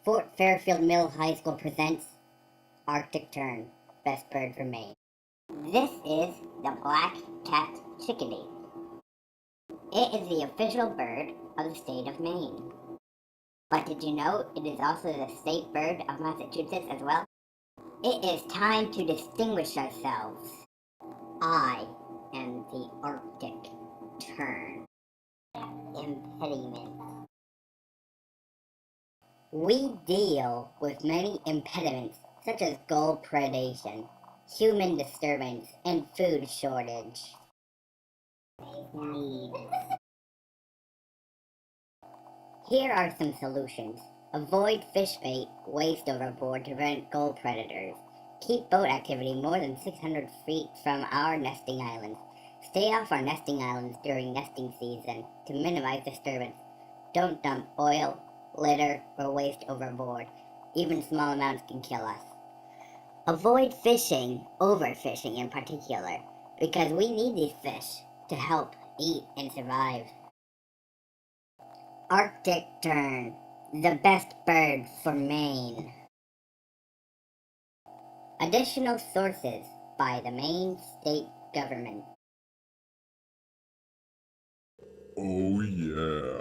Fort Fairfield Middle High School presents Arctic Tern, best bird from Maine. This is the black-capped chickadee. It is the official bird of the state of Maine. But did you know it is also the state bird of Massachusetts as well? It is time to distinguish ourselves. I am the Arctic Tern. Impediment. We deal with many impediments such as gold predation, human disturbance, and food shortage. Here are some solutions. Avoid fish bait waste overboard to prevent gold predators. Keep boat activity more than 600 feet from our nesting islands. Stay off our nesting islands during nesting season to minimize disturbance. Don't dump oil, litter, or waste overboard. Even small amounts can kill us. Avoid fishing, overfishing in particular, because we need these fish to help eat and survive. Arctic Tern, the best bird for Maine. Additional sources by the Maine state government. Oh yeah.